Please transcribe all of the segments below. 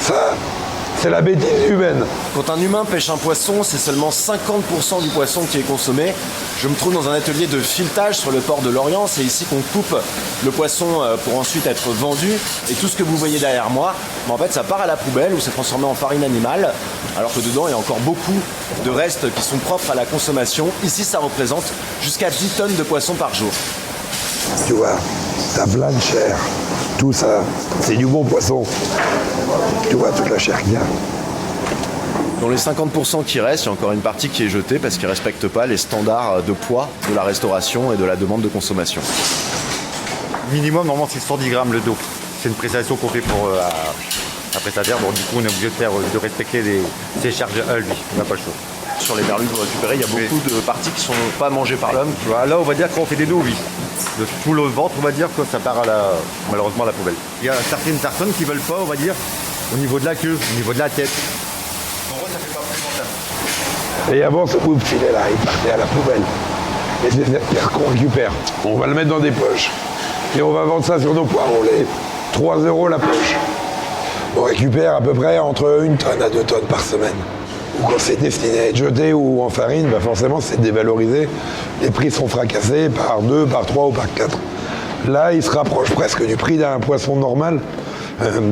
Ça, c'est la bêtise humaine. Quand un humain pêche un poisson, c'est seulement 50% du poisson qui est consommé. Je me trouve dans un atelier de filetage sur le port de Lorient. C'est ici qu'on coupe le poisson pour ensuite être vendu. Et tout ce que vous voyez derrière moi, en fait, ça part à la poubelle ou c'est transformé en farine animale. Alors que dedans, il y a encore beaucoup de restes qui sont propres à la consommation. Ici, ça représente jusqu'à 10 tonnes de poissons par jour. Tu vois, t'as plein de chair. Tout ça, c'est du bon poisson. Tu vois toute la chair qu'il y a. Dans les 50% qui restent, il y a encore une partie qui est jetée parce qu'ils ne respectent pas les standards de poids de la restauration et de la demande de consommation. Minimum, normalement, c'est 110 grammes le dos. C'est une prestation qu'on fait pour un prestataire. Donc, du coup, on est obligé de respecter ses charges à lui. On n'a pas le choix. Sur les merlus que vous récupérez, il y a beaucoup de parties qui ne sont pas mangées par l'homme. Là, on va dire qu'on fait des dos, oui. De tout le ventre, on va dire que ça part malheureusement à la poubelle. Il y a certaines personnes qui ne veulent pas, on va dire, au niveau de la queue, au niveau de la tête. En gros, ça fait pas plus longtemps. Et avant ce bout de filet là, il partait à la poubelle. Et c'est cette pierre qu'on récupère. On va le mettre dans des poches. Et on va vendre ça sur nos poids roulés. 3 € la poche. On récupère à peu près entre 1 tonne à 2 tonnes par semaine. Ou quand c'est destiné à être jeté ou en farine, bah forcément c'est dévalorisé. Les prix sont fracassés par 2, par 3 ou par 4. Là, il se rapproche presque du prix d'un poisson normal.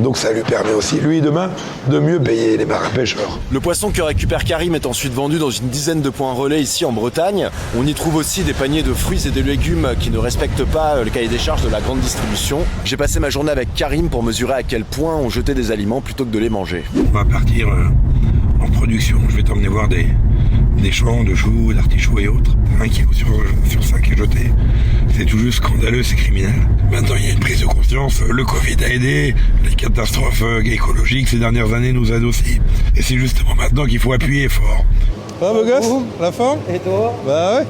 Donc ça lui permet aussi, lui, demain, de mieux payer les marins pêcheurs. Le poisson que récupère Karim est ensuite vendu dans une dizaine de points relais ici en Bretagne. On y trouve aussi des paniers de fruits et de légumes qui ne respectent pas le cahier des charges de la grande distribution. J'ai passé ma journée avec Karim pour mesurer à quel point on jetait des aliments plutôt que de les manger. On va partir en production. Je vais t'emmener voir des champs de choux, d'artichauts et autres. 1 kilo sur 5 est jeté. C'est tout juste scandaleux, c'est criminel. Maintenant, il y a une prise de conscience. Le Covid a aidé. Les catastrophes écologiques ces dernières années nous aident aussi. Et c'est justement maintenant qu'il faut appuyer fort. Ah, beau gosse, la forme? Et toi? Bah ouais.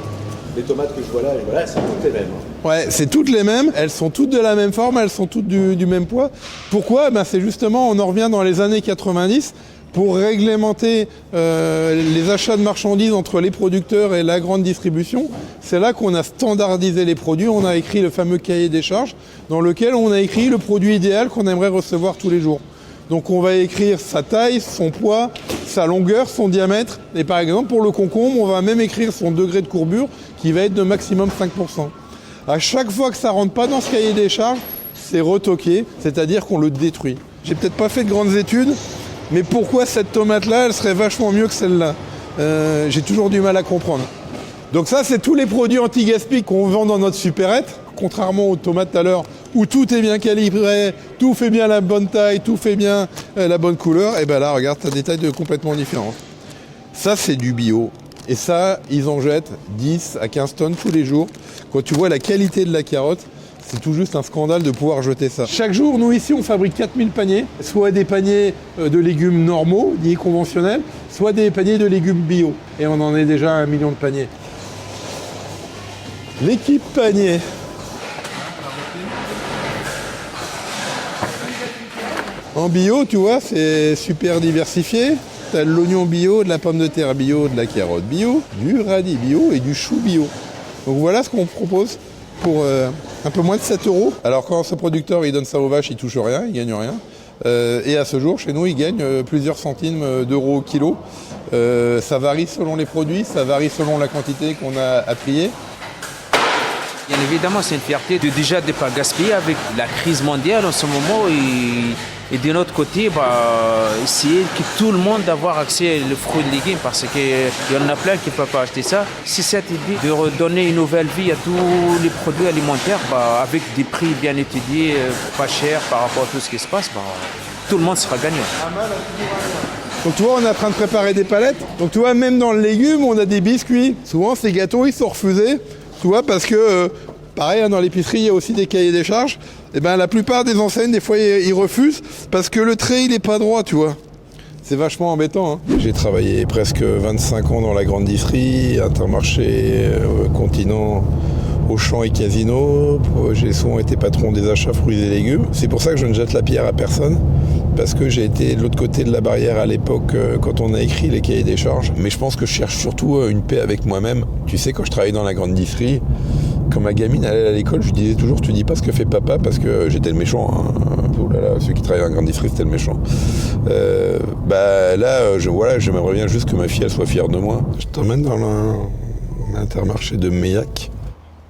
Les tomates que je vois là, c'est toutes les mêmes. Ouais, c'est toutes les mêmes. Elles sont toutes de la même forme, elles sont toutes du même poids. Pourquoi? Ben, c'est justement, on en revient dans les années 90. Pour réglementer les achats de marchandises entre les producteurs et la grande distribution, c'est là qu'on a standardisé les produits. On a écrit le fameux cahier des charges dans lequel on a écrit le produit idéal qu'on aimerait recevoir tous les jours. Donc on va écrire sa taille, son poids, sa longueur, son diamètre. Et par exemple, pour le concombre, on va même écrire son degré de courbure qui va être de maximum 5%. À chaque fois que ça ne rentre pas dans ce cahier des charges, c'est retoqué, c'est-à-dire qu'on le détruit. J'ai peut-être pas fait de grandes études, mais pourquoi cette tomate-là, elle serait vachement mieux que celle-là? J'ai toujours du mal à comprendre. Donc ça, c'est tous les produits anti-gaspi qu'on vend dans notre supérette. Contrairement aux tomates tout à l'heure, où tout est bien calibré, tout fait bien la bonne taille, tout fait bien la bonne couleur. Et bien là, regarde, tu as des tailles complètement différentes. Ça, c'est du bio. Et ça, ils en jettent 10 à 15 tonnes tous les jours. Quand tu vois la qualité de la carotte, c'est tout juste un scandale de pouvoir jeter ça. Chaque jour, nous ici, on fabrique 4000 paniers, soit des paniers de légumes normaux, dits conventionnels, soit des paniers de légumes bio. Et on en est déjà à 1 million de paniers. L'équipe panier. En bio, tu vois, c'est super diversifié. Tu as de l'oignon bio, de la pomme de terre bio, de la carotte bio, du radis bio et du chou bio. Donc voilà ce qu'on propose pour un peu moins de 7 €. Alors quand ce producteur il donne ça aux vaches, il touche rien, il gagne rien. Et à ce jour, chez nous, il gagne plusieurs centimes d'euros au kilo. Ça varie selon les produits, ça varie selon la quantité qu'on a à trier. Bien évidemment, c'est une fierté de déjà de ne pas gaspiller avec la crise mondiale en ce moment et de notre côté, essayer que tout le monde avoir accès aux fruits et légumes parce qu'il y en a plein qui ne peuvent pas acheter ça. C'est cette idée de redonner une nouvelle vie à tous les produits alimentaires avec des prix bien étudiés, pas chers par rapport à tout ce qui se passe, tout le monde sera gagnant. Donc tu vois, on est en train de préparer des palettes. Donc tu vois, même dans le légume, on a des biscuits. Souvent, ces gâteaux, ils sont refusés. Tu vois, parce que, pareil, dans l'épicerie, il y a aussi des cahiers des charges. Et ben, la plupart des enseignes, des fois, ils refusent parce que le trait, il n'est pas droit, tu vois. C'est vachement embêtant. J'ai travaillé presque 25 ans dans la grande distrie, Intermarché, Continent, Auchan et Casino. J'ai souvent été patron des achats fruits et légumes. C'est pour ça que je ne jette la pierre à personne. Parce que j'ai été de l'autre côté de la barrière à l'époque quand on a écrit les cahiers des charges. Mais je pense que je cherche surtout une paix avec moi-même. Tu sais, quand je travaillais dans la grande distrie, quand ma gamine allait à l'école, je lui disais toujours, tu dis pas ce que fait papa, parce que j'étais le méchant. Oh là là, celui qui travaillait dans la grande distrie, c'était le méchant. Là, j'aimerais bien juste que ma fille elle soit fière de moi. Je t'emmène dans l'intermarché de Meillac.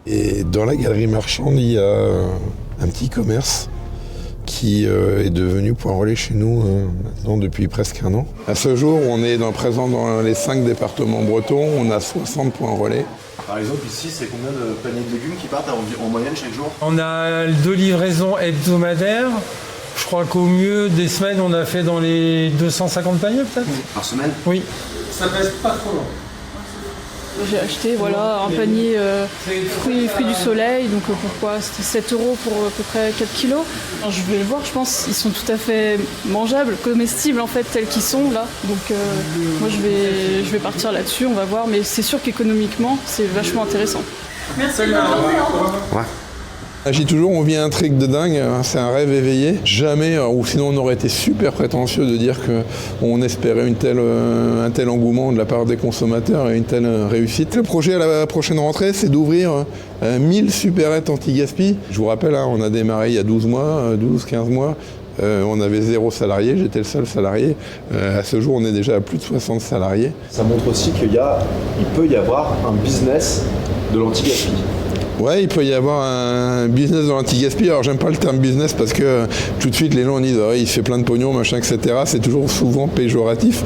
Et dans la galerie marchande, il y a un petit commerce qui est devenu point relais chez nous maintenant depuis presque un an. À ce jour, on est présent dans les 5 départements bretons, on a 60 points relais. Par exemple, ici, c'est combien de paniers de légumes qui partent en moyenne chaque jour? On a 2 livraisons hebdomadaires. Je crois qu'au mieux des semaines, on a fait dans les 250 paniers peut-être. Par semaine? Oui. Ça pèse pas trop long. J'ai acheté un panier fruits du soleil, donc pourquoi c'était 7 € pour à peu près 4 kilos. Alors, je vais le voir, je pense qu'ils sont tout à fait mangeables, comestibles en fait, tels qu'ils sont là. Donc moi je vais partir là-dessus, on va voir, mais c'est sûr qu'économiquement c'est vachement intéressant. Merci. Ouais. Je dis toujours, on vit un truc de dingue, c'est un rêve éveillé. Jamais, ou sinon on aurait été super prétentieux de dire qu'on espérait un tel engouement de la part des consommateurs et une telle réussite. Le projet à la prochaine rentrée, c'est d'ouvrir 1000 supérettes anti-gaspi. Je vous rappelle, on a démarré il y a 12 mois, 12-15 mois. On avait 0 salarié, j'étais le seul salarié. À ce jour, on est déjà à plus de 60 salariés. Ça montre aussi qu'il peut y avoir un business de l'anti-gaspi. Ouais, il peut y avoir un business dans l'anti-gaspi. Alors, j'aime pas le terme business parce que tout de suite, les gens disent il se fait plein de pognon, machin, etc. C'est toujours souvent péjoratif.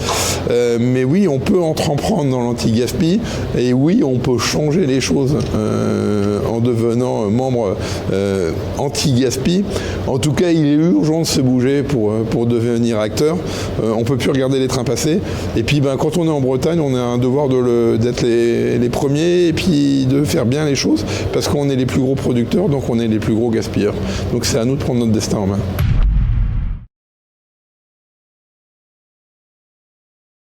Mais oui, on peut entreprendre dans l'anti-gaspi et oui, on peut changer les choses en devenant membre anti-gaspi. En tout cas, il est urgent de se bouger pour devenir acteur. On peut plus regarder les trains passer. Et puis, quand on est en Bretagne, on a un devoir d'être les premiers et puis de faire bien les choses. Parce qu'on est les plus gros producteurs, donc on est les plus gros gaspilleurs. Donc c'est à nous de prendre notre destin en main.